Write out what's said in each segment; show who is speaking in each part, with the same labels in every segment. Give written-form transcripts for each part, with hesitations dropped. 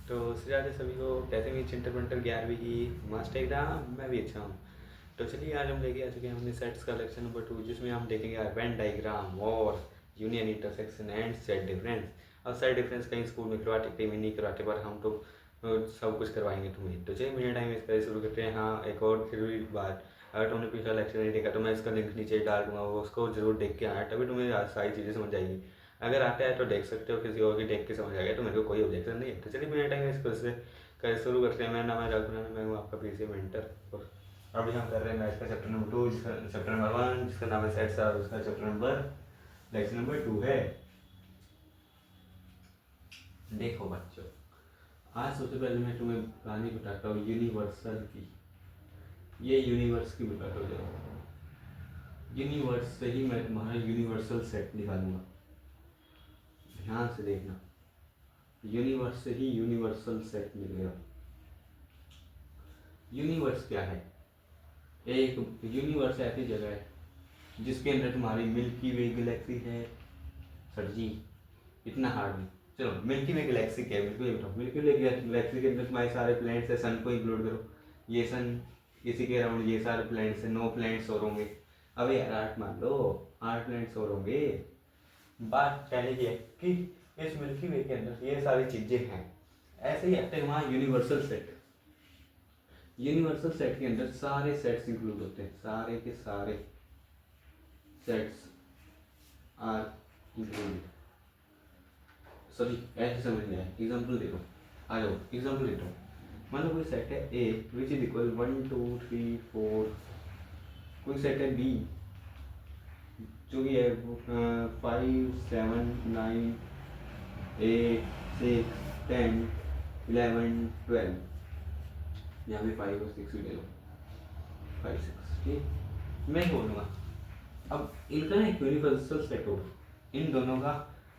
Speaker 1: तो श्रीराधे सभी को, कैसे भी चिंटर पंटर 11वीं की मास्टर एग्जाम। मैं भी अच्छा हूँ। तो चलिए आज हम लेके आ चुके हैं अपने सेट्स का लेक्चर नंबर 2, जिसमें हम देखेंगे वेन डायग्राम और union intersection and set difference. अब सेट डिफरेंस कहीं स्कूल में करवाते कहीं में नहीं करवाते, पर हम तो सब कुछ करवाएंगे तुम्हें। तो चलिए बिना टाइम इसका शुरू करते हैं। हाँ, एक और जरूरी बात, अगर तुमने पिछला लेक्चर नहीं देखा तो मैं इसका लिंक नीचे डाल दूंगा, वो उसको जरूर देख के आना, तभी तुम्हें सारी चीज़ें समझ आएगी। अगर आता है तो देख सकते हो, किसी और की देख के समझ आ गया तो मेरे को कोई ऑब्जेक्शन नहीं है। तो चलिए बिना टाइम इसको से कर शुरू करते हैं। मेरा नाम है राहुल, मैं हूँ आपका पीसी मेंटर। और अभी हम कर रहे हैं मैथ का चैप्टर नंबर 2, जिसका चैप्टर नंबर 1 जिसका नाम है सेट्स, और उसका चैप्टर नंबर लेक्चर नंबर 2 है। देखो बच्चों, आज सबसे पहले मैं तुम्हें कहानी बताता हूँ यूनिवर्सल की। ये यूनिवर्स की बताता हूँ। यूनिवर्स से ही मैं तुम्हारा यूनिवर्सल सेट निकालूंगा, ध्यान से देखना। यूनिवर्स से ही यूनिवर्सल सेट मिलेगा। यूनिवर्स क्या है? एक यूनिवर्स ऐसी जगह है जिसके अंदर तुम्हारी मिल्की वे गैलेक्सी है। सर जी, इतना हार्ड नहीं। चलो, मिल्की वे गैलेक्सी क्या है? मिल्की वे बताओ। मिल्की वे गैलेक्सी के अंदर तुम्हारे सारे प्लैनेट्स है। सन को इंक्लूड करो, ये सन, इसी के अराउंड ये सारे प्लैनेट्स है। 9 प्लैनेट्स और होंगे। अब यार 8 मान लो, 8 प्लैनेट्स और होंगे। बात कहने की है कि इस मिल्की वे के अंदर ये सारी चीजें हैं। ऐसे ही आते हैं वहाँ यूनिवर्सल सेट। यूनिवर्सल सेट के अंदर सारे सेट्स इंक्लूड होते हैं, सारे के सारे सेट्स आर इंक्लूडेड। सॉरी, ऐसे समझ में आया। एग्जाम्पल दे दो, आ जाओ एग्जाम्पल देता हूँ। मान लो कोई सेट है ए विच इज इक्वल 1 2 3 4। कोई सेट है बी जो कि है 5 7 9 8 6 10 11 12। यहाँ पे 5 और 6 भी ले लो, 5 6, ठीक। मैं बोलूँगा अब इनका ना एक यूनिवर्सल सेट होगा, इन दोनों का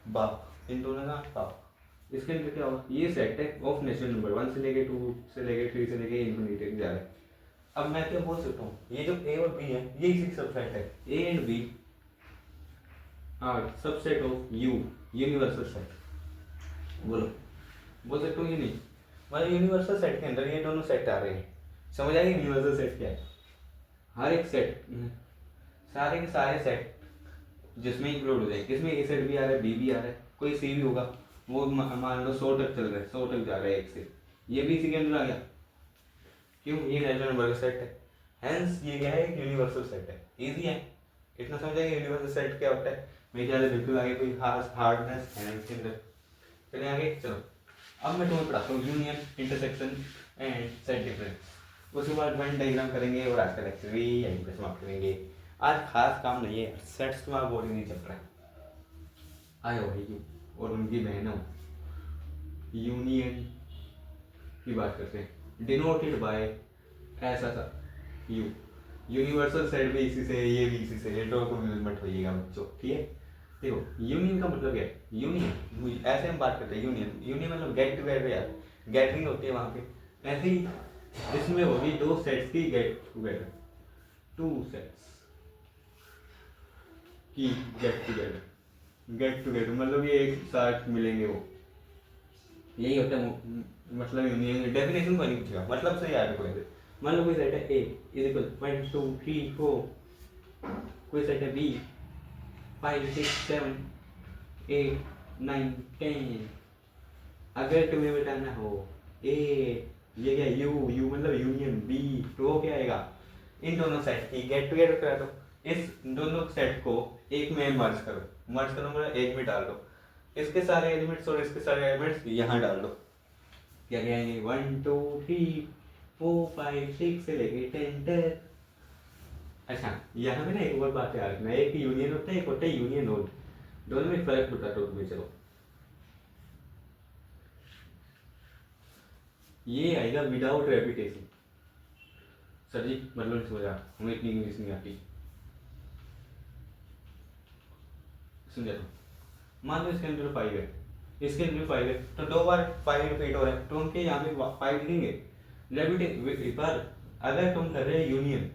Speaker 1: बाप, इन दोनों का बाप। इसके अंदर क्या होगा? ये सेट है ऑफ नेचुरल नंबर 1 से लेके 2 से लेके 3 से लेके इन्फिनिटी तक जा रहा है। अब मैं क्या बोल सकता हूँ, ये जो ए और बी है ये इसी सबसेट है। A and B are subset of U, universal set. बोलो, बोल सकते हो ये नहीं? मतलब यूनिवर्सल सेट के अंदर ये दोनों सेट आ रहे हैं। समझ आएगी यूनिवर्सल सेट क्या है? हर एक सेट, सारे के सारे सेट जिसमें इंक्लूड हो जाए, किसमें ए सेट भी आ रहा है, बी भी आ रहा है, कोई सी भी होगा। वो मान लो 100 तक चल रहा है, 100 तक जा रहा है एक से, ये भी इसी के अंदर आ गया। क्यों? ये नेचुरल नंबर का सेट है, हेंस ये क्या है? एक यूनिवर्सल सेट है। इजी है, इतना समझ आएगा यूनिवर्सल सेट क्या होता है। मेरे ख्याल से बिल्कुल आगे कोई खास हार्डनेस है इसके अंदर। चलिए आगे चलो। अब मैं तुम्हें पढ़ाता हूँ union, intersection and set difference. उसके बाद वेन डायग्राम करेंगे और आज का लेक्चर भी यहीं पर समाप्त करेंगे। आज खास काम नहीं है, सेट्स तुम्हारा बोर्ड नहीं चल रहा है। आए भाई और उनकी बहनों, यूनियन की बात करते हैं, डिनोटेड बाय ऐसा सा यू। यूनिवर्सल सेट भी इसी से, ये भी इसी से, ये तो मत होइएगा बच्चों, ठीक है। देखो यूनियन का मतलब क्या है? यूनियन ऐसे हम बात करते हैं, यूनियन यूनियन मतलब गेट टुगेदर यार, गैदरिंग होती है वहाँ पे। ऐसे ही इसमें होगी 2 सेट्स की गेट टुगेदर, 2 सेट्स की गेट टुगेदर। गेट टुगेदर मतलब ये एक साथ मिलेंगे, वो यही होता है मतलब यूनियन। डेफिनेशन को नहीं पूछेगा, मतलब से याद रखो। मान लो कोई सेट है ए इज इक्वल 1 2 3 4, कोई सेट है बी 5 6 7 8 9 10। अगर तुम्हें बताना हो ए ये क्या, यू यू मतलब यूनियन, बी तो वो क्या आएगा? इन दोनों सेट की गेट टुगेदर करा दो। इस दोनों सेट को एक में मर्ज करो, मर्ज करो मतलब एक में डाल दो। इसके सारे एलिमेंट्स और इसके सारे एलिमेंट्स यहाँ डाल दो। क्या क्या आएंगे? 1 2 3 4 5 6 से लेके 10 तक। अच्छा, यहाँ पे ना एक और बात याद रखना, एक यूनियन होता है, एक होता है यूनियन नोड। दोनों में फर्क बताता हूँ तुम्हें। चलो, ये आएगा विदाउट रेपिटेशन। सर जी मतलब नहीं समझा, हमें इतनी इंग्लिश नहीं आती। समझा तो? मान लो इसके अंदर 5 है, इसके अंदर 5 है, तो 2 बार 5 रिपीट हो रहा है, तो हम के यहाँ पे 5 लिखेंगे रेपिटेशन। पर अगर तुम कर रहे हो यूनियन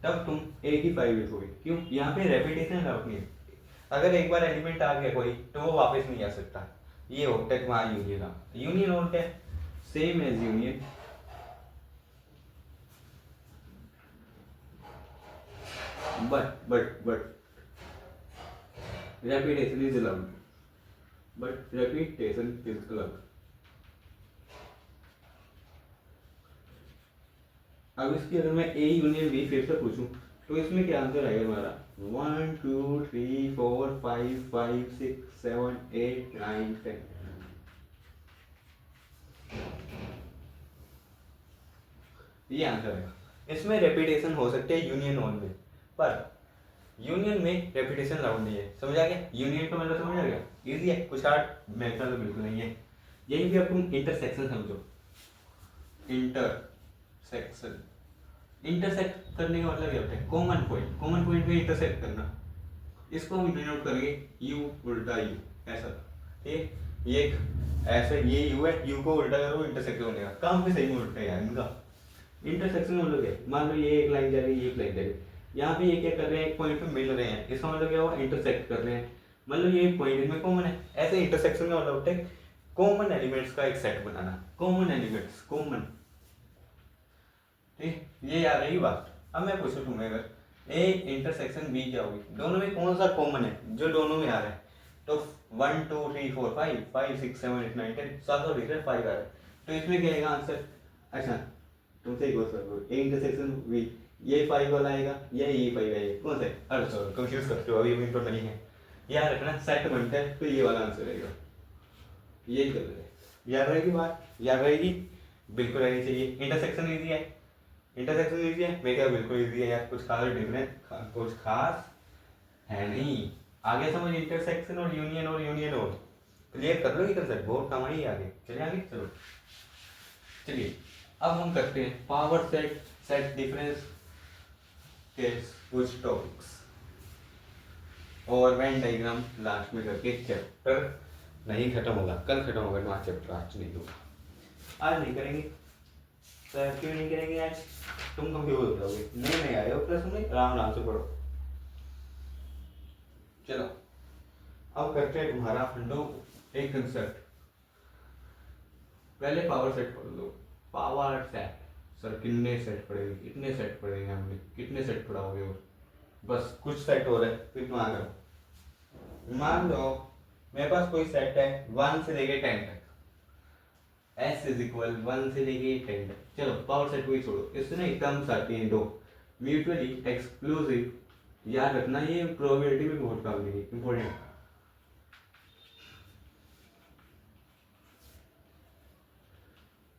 Speaker 1: तब तुम एक ही 5 लिखोगे। क्यों? यहाँ पे रेपिटेशन अलाउड नहीं है। अगर एक बार एलिमेंट आ गया कोई तो वो वापस नहीं आ सकता। ये होता है तुम्हारा यूनियन। यूनियन और क्या? Same as union, but repetition is allowed, but repetition is allowed. अब इसकी अगर मैं ए यूनियन बी फिर से पूछूं तो इसमें क्या आंसर आएगा हमारा? 1 2 3 4 5 5 6 7 8 9 10। ये आंसर है। इसमें रेपिटेशन हो सकते हैं यूनियन ऑन में, पर यूनियन में रेपिटेशन अलाउड नहीं है। समझ आ गया? यूनियन का मतलब समझ आ गया? इजी है, कुछ हार्ड मैथड तो बिल्कुल नहीं है। यही भी अब तुम इंटरसेक्शन समझो। इंटरसेक्शन, इंटरसेक्ट करने का मतलब क्या होता है? कॉमन पॉइंट पे इंटरसेक्ट करना। इसको हम डिनोट करेंगे यू उल्टा यू, ऐसा। ठीक है, ये ऐसा, ये यू है, यू को उल्टा करो, इंटरसेक्ट होने का काम भी सही में उल्टा है इनका। इंटरसेक्शन मतलब क्या? मान लो ये एक लाइन जा रही है, ये एक लाइन जा रही है, यहाँ पे ये क्या कर रहे हैं? एक पॉइंट पे मिल रहे हैं, इसका मतलब क्या हुआ? इंटरसेक्ट कर रहे हैं, मतलब ये पॉइंट इनमें कॉमन है। ऐसे इंटरसेक्शन का मतलब होता है कॉमन एलिमेंट्स का एक सेट बनाना। Common elements, common. ठीक, ये याद रहेगी बात। अब मैं पूछूं तुम्हें, अगर ए इंटरसेक्शन बी क्या होगी? दोनों में कौन सा कॉमन है जो दोनों में आ रहा है? तो 1 2 3 4 5 5 6 7 8 9 10 सात और 5 आ रहा है, तो इसमें क्या आएगा आंसर? अच्छा तुमसे एक बात करो, ए इंटरसेक्शन बी, ये 5 वाला आएगा या ये 5 आएगा? कौन सा है? अरे सॉरी, कंफ्यूज करते हो, अभी तो नहीं है। याद रखना, सेट बनता है तो ये वाला आंसर रहेगा। यही कर रहे, याद रहेगी बात? याद रहेगी, बिल्कुल रहनी चाहिए। इंटरसेक्शन ईजी है, इंटरसेक्शन ईजी है, मैं क्या बिल्कुल ईजी है यार, कुछ खास डिफरेंस कुछ खास है नहीं। आगे समझ, इंटरसेक्शन और यूनियन और क्लियर कर लो ये कंसेप्ट, बहुत काम आई आगे। चलिए आगे चलो। चलिए अब हम करते हैं पावर सेट, सेट डिफरेंस के कुछ टॉपिक्स और वेन डायग्राम लास्ट में करके चैप्टर नहीं खत्म होगा, कल खत्म होगा तुम्हारा चैप्टर, आज नहीं होगा। आज नहीं करेंगे सर, क्यों नहीं करेंगे आज? तुम कंफ्यूज हो जाओगे, नहीं आए हो प्लस में, आराम से पढ़ो। चलो अब करते हैं तुम्हारा फंडो एक कंसेप्ट। पहले पावर सेट पढ़ लो। पावर सेट, सर कितने सेट पढ़ेंगे? कितने सेट पढ़ेंगे हमने? कितने सेट पढ़ाओगे? और बस कुछ सेट हो रहा है, फिर तुम आ जाओ। मान लो मेरे पास कोई सेट है 1 से लेके 10 तक, S इज इक्वल 1 से लेके 10 तक। चलो पावर सेट को ही छोड़ो, इससे ना टर्म्स आती हैं दो, म्यूचुअली एक्सक्लूसिव। याद रखना, ये प्रोबेबिलिटी में बहुत काम देगी, इंपॉर्टेंट।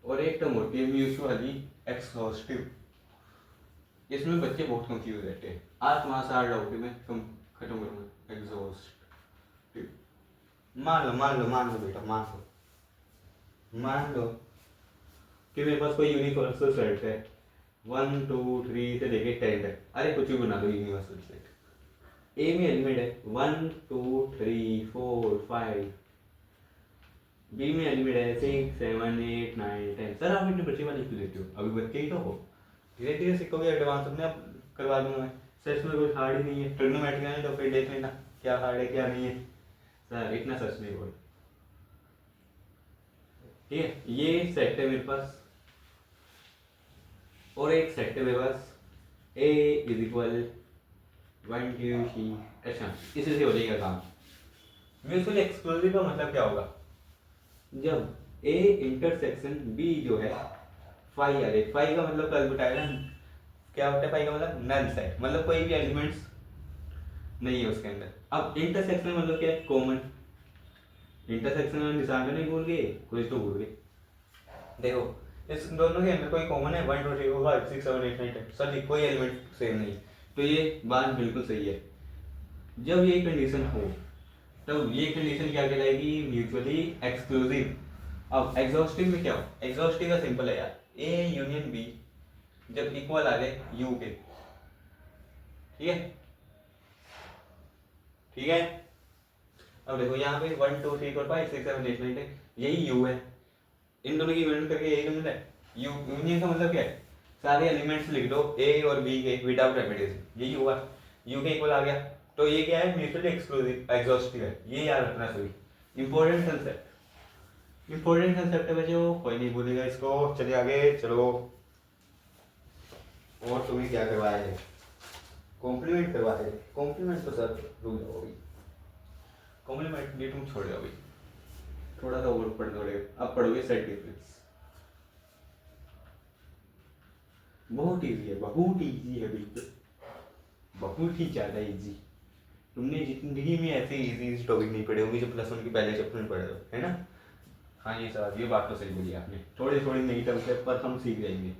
Speaker 1: और एक टर्म होती है म्यूचुअली एक्सहॉस्टिव। इसमें बच्चे बहुत कंफ्यूज रहते हैं। आज तुम्हारा सारा डाउट मैं खत्म करूंगा। एक्सहॉस्टिव, मान लो बेटा, मान लो कि मेरे पास कोई यूनिवर्सल सेट है 1 2 3 से लेके 10 तक। अरे कुछ भी बना दो यूनिवर्सल सेट। ए में एलिमेंट है 1 2 3 4 5, बी में एलिमेंट है 6 7 8 9 10। सर आप इतने बच्चे वाले क्यों लेते हो? अभी बच्चे ही तो हो, धीरे धीरे सीखोगे, एडवांस अपने आप करवा दूंगा मैं। सर इसमें कोई हार्ड ही नहीं है, ट्रिग्नोमेट्री है तो फिर देख लेना क्या हार्ड है क्या नहीं है। सर इतना सच नहीं बोल, ठीक है। ये सेट है मेरे पास और एक सेट है मेरे पास A इज इक्वल 1 2 3। अच्छा इसी से हो जाएगा काम। म्यूचुअल एक्सक्लूसिव का मतलब क्या होगा? जब A इंटरसेक्शन B जो है फाई आ रही, फाई का मतलब कल बताया ना क्या होता है? फाई का मतलब नल सेट, मतलब कोई भी एलिमेंट्स नहीं है उसके अंदर। अब इंटरसेक्शन मतलब क्या है? कॉमन। इंटरसेक्शन में निशान तो नहीं भूल गए, कुछ तो भूल गए। देखो इस दोनों के अंदर कोई कॉमन है 1 2 3 4 5 6 7 8 9 10, सर कोई एलिमेंट सेम नहीं, तो ये बात बिल्कुल सही है। जब ये कंडीशन हो तब ये कंडीशन क्या कहलाएगी? Mutually exclusive. अब एग्जॉस्टिव में क्या हो? एग्जॉस्टिव का सिंपल है यार, ए यूनियन बी जब इक्वल आ गए यू के, ठीक है ठीक है। अब देखो यहाँ पे 1 2 3 4 5 6 7 8 9 10, यही यू है, इन दोनों की यूनियन करके यही मिला है। यूनियन का मतलब क्या है? सारे एलिमेंट्स लिख दो ए और बी के विदाउट रेपिटेशन, यही हुआ, यू के इक्वल आ गया। तो ये क्या है? म्यूचुअली एक्सक्लूसिव, एग्जॉस्टिव है, ये याद रखना सभी, इंपॉर्टेंट कंसेप्ट। इंपॉर्टेंट कंसेप्ट है बच्चों, कोई नहीं भूलेगा इसको। चलिए आगे चलो। और तुम्हें क्या करवाया है? कॉम्प्लीमेंट करवाए थे। कॉम्प्लीमेंट तो सर रुक जाओ अभी, कॉम्प्लीमेंट ये तुम छोड़ जाओ अभी, थोड़ा सा और पढ़ना पड़ेगा। अब पढ़ोगे सेट डिफरेंस। बहुत इजी है, बहुत इजी है, बिल्कुल बहुत ही ज़्यादा इजी। तुमने जिंदगी में ऐसे इजी टॉपिक नहीं पढ़े होंगे जो +1 के पहले चैप्टर में पढ़े हो, है ना? हाँ ये सर, ये बात तो सही बोली आपने। थोड़ी थोड़ी नई टर्म्स है पर हम सीख जाएंगे,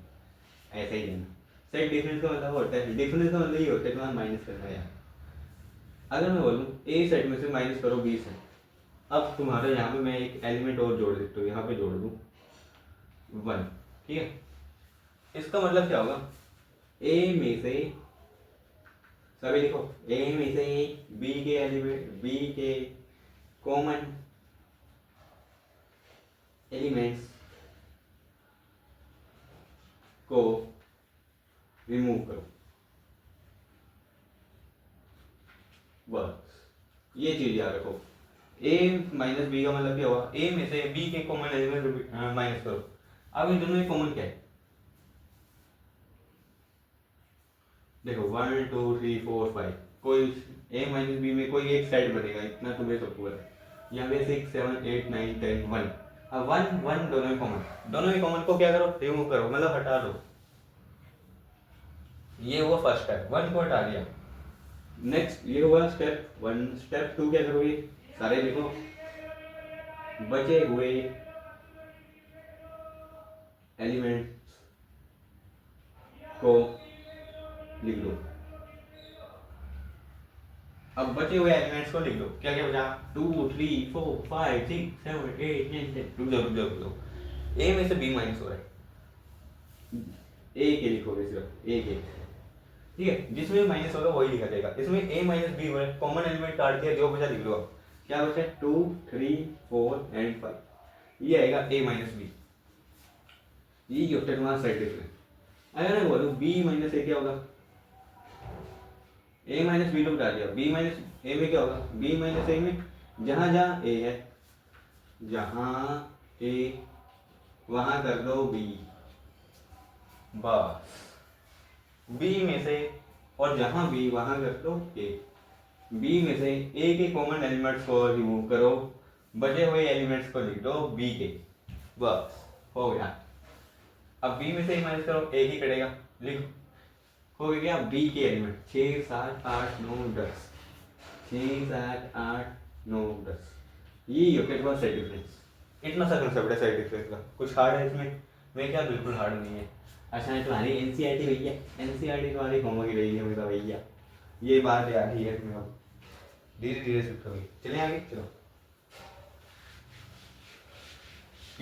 Speaker 1: ऐसा ही रहना। सेट डिफरेंस का मतलब होता है, डिफरेंस का मतलब ये होता है कि माइनस करना है। अगर मैं बोलूँ ए सेट में से माइनस करो 20 है, अब तुम्हारा यहाँ पे मैं एक एलिमेंट और जोड़ देता हूँ, यहाँ पे जोड़ दूँ 1, ठीक है? इसका मतलब क्या होगा? ए में से सभी लिखो, ए में से बी के एलिमेंट, बी के कॉमन एलिमेंट्स को रिमूव करो, बस ये चीज याद रखो। ए माइनस बी का मतलब क्या हुआ? ए में से बी के कॉमन एलिमेंट माइनस करो। अब इन दोनों में कॉमन क्या है? देखो 1 2 3 4 5, कोई ए माइनस बी में कोई एक साइड बनेगा, इतना तुम्हें सब पूरा। यहाँ पे 6 7 8 9 10 1। अब 1 1 दोनों में कॉमन, दोनों में कॉमन को क्या करो? रिमूव करो, मतलब हटा दो। ये हुआ फर्स्ट स्टेप, 1 को हटा दिया। नेक्स्ट ये हुआ स्टेप 1। स्टेप 2 क्या करोगे? सारे लिखो, बचे हुए एलिमेंट्स को लिख लो। अब बचे हुए एलिमेंट्स को लिख लो। क्या क्या बचा? 2 3 4 5 6 7 8 9 10। रुक जाओ रुक जाओ रुक जाओ। ए में से बी माइनस हो रहा है, ए के लिखोगे सिर्फ, ए के, ठीक है? जिसमें माइनस होगा वही लिखा जाएगा। इसमें ए माइनस बी हो रहा है, कॉमन एलिमेंट काट दिया, जो बचा लिख लो। अब क्या बचा? 2 3 4 एंड 5, ये आएगा ए माइनस बी। ये होता है तुम्हारा सेट डिफरेंस। अगर मैं बोलूँ बी माइनस ए क्या होगा? ए माइनस बी तो बता दिया, बी माइनस ए में क्या होगा? बी माइनस ए में जहां जहां ए है, जहां ए वहां कर दो बी, बस। बी में से, और जहां बी वहां कर दो ए। बी में से ए के कॉमन एलिमेंट्स को रिमूव करो, बचे हुए एलिमेंट्स को लिख दो बी के, बस हो गया। अब बी में से माइनस करो, ए ही कटेगा, लिखो। हो गया बी के एलिमेंट 6 7 8 9 10, 6 7 8 9 10। ये होता है सेट डिफरेंस। इतना सा कंसेप्ट है सेट डिफरेंस का। कुछ हार्ड है इसमें? मैं क्या, बिल्कुल हार्ड नहीं है। अच्छा है तुम्हारी एनसीईआरटी भैया, एनसीईआरटी तुम्हारी होमवर्क ही रही है मेरा भैया, ये बात याद ही है तुम्हें। अब धीरे धीरे शिफ्ट होगी। चले आगे चलो।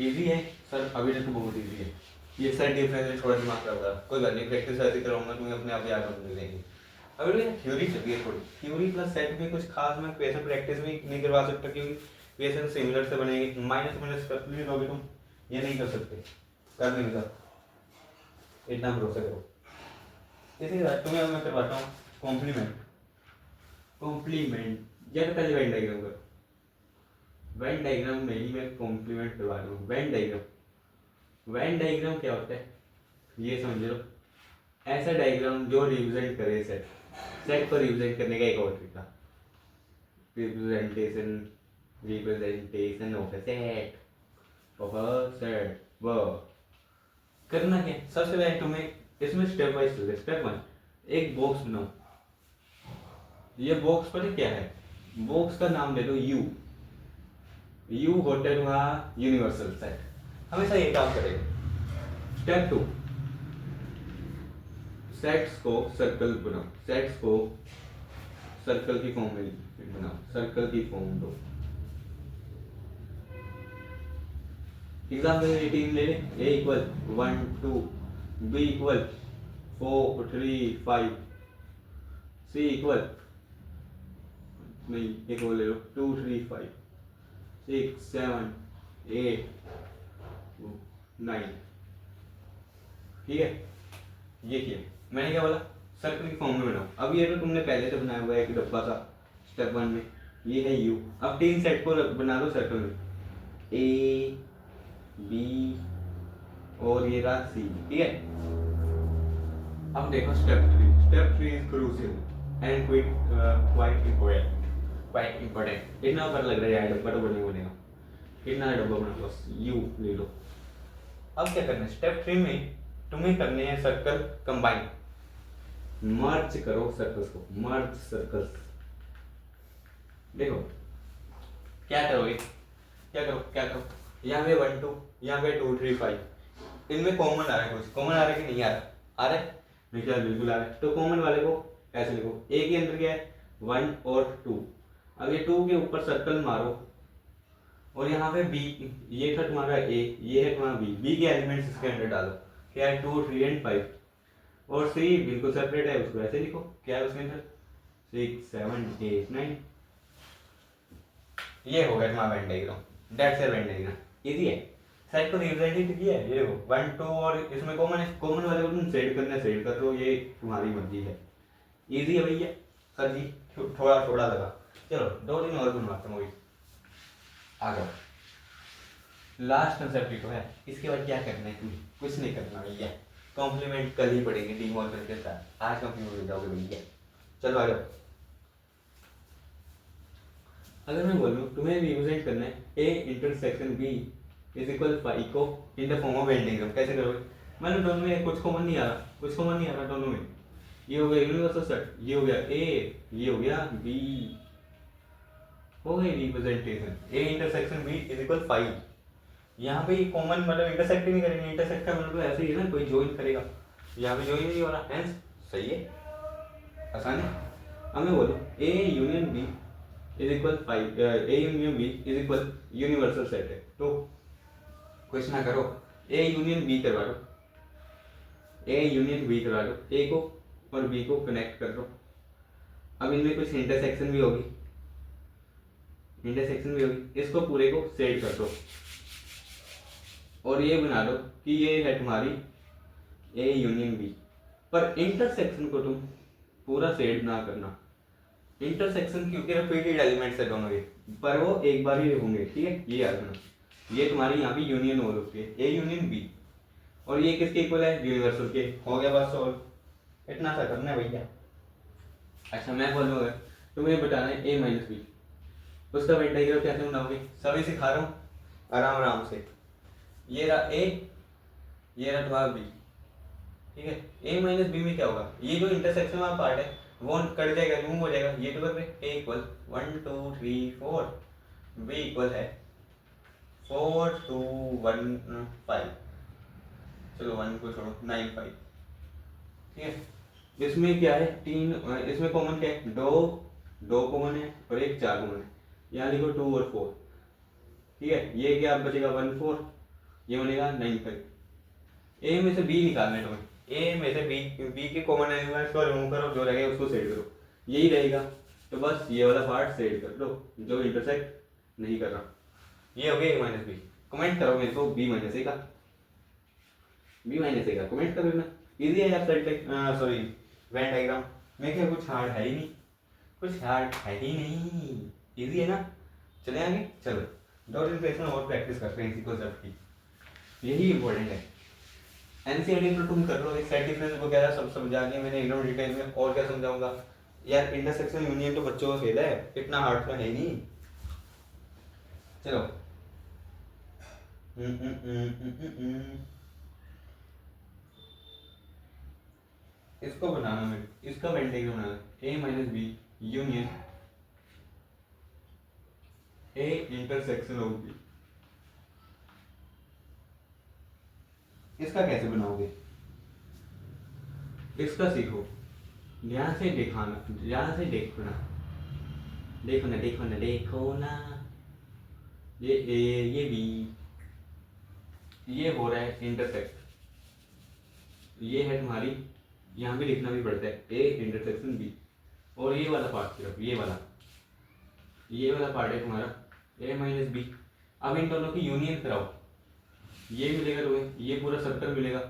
Speaker 1: इजी है सर, अभी तक तो बहुत इजी है। ये सेट डिफरेंस थोड़ा दिमाग लग रहा है, कोई बात नहीं, प्रैक्टिस ऐसी कराऊंगा तुम्हें अपने आप याद होने लगेंगे। अभी थ्योरी चलिए थोड़ी, थ्योरी प्लस सेट में कुछ खास मैं क्वेश्चन प्रैक्टिस भी नहीं करवा सकता, क्योंकि क्वेश्चन सिमिलर से बनेंगे। माइनस माइनस कर लोगे तुम, ये नहीं कर सकते, कर नहीं सकते, इतना भरोसा करो। इसी तरह तुम्हें अब मैं करवाता हूँ कॉम्प्लीमेंट। कॉम्प्लीमेंट जब पहले वेन डायग्राम करो, वेन डायग्राम नहीं, मैं कॉम्प्लीमेंट करवा रहा हूँ। वेन डायग्राम, वेन डायग्राम क्या होता है ये समझ लो। ऐसा डायग्राम जो रिप्रेजेंट करे सेट, सेट को रिप्रेजेंट करने का एक और तरीका, representation, representation of a set, of a set. वो करना क्या? सबसे पहले तुम्हें इसमें स्टेप वाइज चलते। स्टेप 1, एक बॉक्स बनाओ। ये बॉक्स पर क्या है? बॉक्स का नाम दे दो यू। यू होता है तुम्हारा यूनिवर्सल सेट, हमेशा ये काम करेगा। स्टेप 2, सेट्स को सर्कल बनाओ, सेट्स को सर्कल की फॉर्म में बनाओ, सर्कल की फॉर्म दो। एग्जाम्पल 18 ले ले। ए इक्वल 1 2, बी इक्वल 4 3 5, सी इक्वल नहीं एक और ले लो 2 3 5 6 7 8 9, ठीक है? ये किया मैंने, क्या बोला? सर्कल की फॉर्म में बनाओ। अब ये तो तुमने पहले से बनाया हुआ है एक डब्बा सा स्टेप 1 में, ये है यू। अब 3 सेट को बना दो सर्कल में, ए और ये रहा सी, ठीक है। अब देखो step three is crucial and quite important. इतना पर लग रहा है यार डब्बा तो नहीं बनेगा, कितना डब्बा बना, बस यू ले लो। अब क्या करना है, स्टेप थ्री में तुम्हें करने हैं सर्कल कंबाइन, मर्ज करो सर्कल्स को, मर्ज सर्कल्स। देखो क्या करोगे, क्या करो, यहाँ पे 1 2, यहाँ पे 2 3 5, इनमें कॉमन आ रहा है, कुछ कॉमन आ रहा है कि नहीं आ रहा, आ रहा है, मेरे ख्याल बिल्कुल आ रहा है। तो कॉमन वाले को ऐसे लिखो, ए के अंदर क्या है 1 और 2। अब ये 2 के ऊपर सर्कल मारो और यहाँ पे बी, ये था तुम्हारा ए, ये है तुम्हारा बी के एलिमेंट्स इसके अंदर डालो, क्या है 2 3 एंड 5। और सी बिल्कुल सेपरेट है, उसको ऐसे लिखो, क्या है उसके अंदर 6 7 8 9। ये हो गया तुम्हारा Venn diagram, that's your Venn diagram. Easy है, सेट को रिप्रेजेंट किया है, ये देखो 1 2 और इसमें कॉमन है, कॉमन वाले को तुम सेट करना है सेट कर दो, ये तुम्हारी मर्जी है। इजी है भैया, सर जी थोड़ा थोड़ा लगा। चलो 2 दिन और बनवाते हैं, आ जाओ। लास्ट कंसेप्ट तो है, इसके बाद क्या करना है तुम्हें, कुछ नहीं करना भैया, कॉम्प्लीमेंट कल ही पड़ेगी डी मॉर्गन के साथ, आज कॉम्प्लीमेंट हो जाओगे भैया। चलो आ जाओ। अगर मैं बोलूँ तुम्हें रिप्रेजेंट करना है a intersection B is equal to phi in the form of Venn diagram, कैसे करोगे। मैंने दोनों में कुछ कॉमन नहीं आ रहा, दोनों में। ये हो गया यूनिवर्सल सेट, ये हो गया ए, ये हो गया बी, हो गई representation A intersection B is equal phi. यहाँ पे कॉमन मतलब इंटरसेक्ट ही नहीं करेंगे, इंटरसेक्ट का मतलब ऐसे ही है ना, कोई ज्वाइन करेगा, यहाँ पे ज्वाइन नहीं हो रहा, हेंस सही है, आसान है। अब मैं बोलूँ A union B is equal five, A union B is equal universal set है, तो कुछ ना करो, ए यूनियन बी करवा दो, ए यूनियन बी करवा दो, ए को और बी को कनेक्ट कर दो। अब इनमें कुछ इंटरसेक्शन भी होगी, इसको पूरे को सेट कर दो और ये बना दो कि ये है तुम्हारी ए यूनियन बी। पर इंटरसेक्शन को तुम पूरा सेट ना करना, इंटरसेक्शन क्योंकि रिपीटेड एलिमेंट्स है दोनों के, पर वो एक बार ही होंगे, ठीक है, ये याद रखना। ये तुम्हारी यहाँ पे यूनियन हो रही है, ए यूनियन बी, और ये किसके इक्वल है, यूनिवर्सल के। हो गया बस सॉल्व, इतना सा करना है भैया। अच्छा मैं बोलूँगा तुम्हें बताना है ए माइनस बी, उसका वेन डायग्राम कैसे बनाओगे, सभी सिखा रहा हूँ आराम आराम से। ये रहा ए, ये रहा तुम्हारा बी, ठीक है। ए माइनस बी में क्या होगा, ये जो इंटरसेक्शन वाला पार्ट है वो कट जाएगा, रिमूव हो जाएगा, ये तो कर ए इक्वल 1 2 3 4, बी इक्वल है 4 2 1 5, चलो 1 को छोड़ो 9 5, ठीक है। इसमें क्या है, 3, इसमें कॉमन क्या है, दो कॉमन है और एक 4 कॉमन है, यहाँ लिखो 2 और 4, ठीक है। ये क्या बचेगा 1 4, ये बनेगा 9 5। ए में से बी निकालना है तुम्हें, ए में से बी के कॉमन एलिमेंट्स को रिमूव करो, जो रहेगा उसको सेट करो, यही रहेगा। तो बस ये वाला पार्ट सेट कर लो जो इंटरसेक्ट नहीं कर रहा। ये हो गया ए माइनस बी। कमेंट करो मेरे को बी माइनस ए का कमेंट करो ना। इजी है यार सेट, सॉरी वेन डायग्राम में क्या कुछ हार्ड है ही नहीं, इजी है ना। चले आगे, चलो 2 दिन पे और प्रैक्टिस करते हैं इसी कॉन्सेप्ट की, यही इंपॉर्टेंट है। एनसीईआरटी तो तुम कर लो, सेट डिफरेंस वगैरह सब समझा दिया मैंने एकदम डिटेल में, और क्या समझाऊंगा यार। इंटरसेक्शन यूनियन तो बच्चों का खेल है, इतना हार्ड तो है नहीं। चलो इसको बनाना है, इसका वेन डायग्राम बनाना, A minus B union A intersection of B. इसका कैसे बनाओगे, इसका सीखो, ध्यान से देखो ना। ये ए, ये बी, ये हो रहा है इंटरसेक्ट, ये है तुम्हारी, यहाँ भी लिखना भी पड़ता है ए इंटरसेक्शन बी। और ये वाला पार्ट सिर्फ ये वाला पार्ट है तुम्हारा ए माइनस बी। अब इन दोनों की यूनियन कराओ, ये मिलेगा तुम्हें, ये पूरा सर्कल मिलेगा।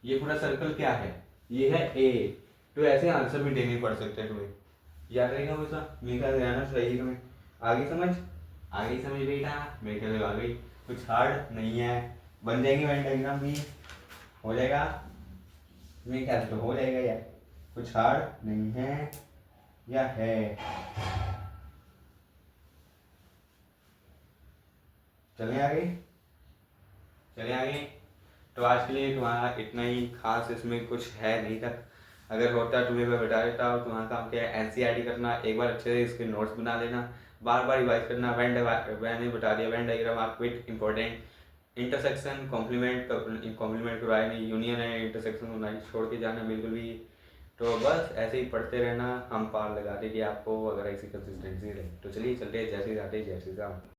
Speaker 1: ये पूरा सर्कल क्या है, ये है ए। तो ऐसे आंसर भी देने पड़ सकते हैं तुम्हें, याद रहेगा हमेशा, मेरे ख्याल रहना चाहिए तुम्हें। आगे समझ बेटा, मेरे ख्याल आ गई, कुछ हार्ड नहीं है, बन जाएंगी वेन डायग्राम भी, हो जाएगा मेरे ख्याल से, तो हो जाएगा यार, कुछ हार्ड नहीं है या है। चलें आगे, चलें आगे। तो आज के लिए तुम्हारा इतना ही, खास इसमें कुछ है नहीं था। अगर होता तुम्हें मैं बता देता हूँ। तुम्हारा काम क्या है, एनसीईआरटी करना, एक बार अच्छे से इसके नोट्स बना लेना, बार बार रिवाइज करना। मैंने बता दिया Venn diagram are quite important. Intersection complement करवाए नहीं, यूनियन है इंटरसेक्शन को नहीं छोड़ के जाना बिल्कुल भी। तो बस ऐसे ही पढ़ते रहना, हम पार लगा देंगे आपको अगर ऐसी कंसिस्टेंसी रहे। तो चलिए चलते हैं, जैसे जाते जैसे जाओ।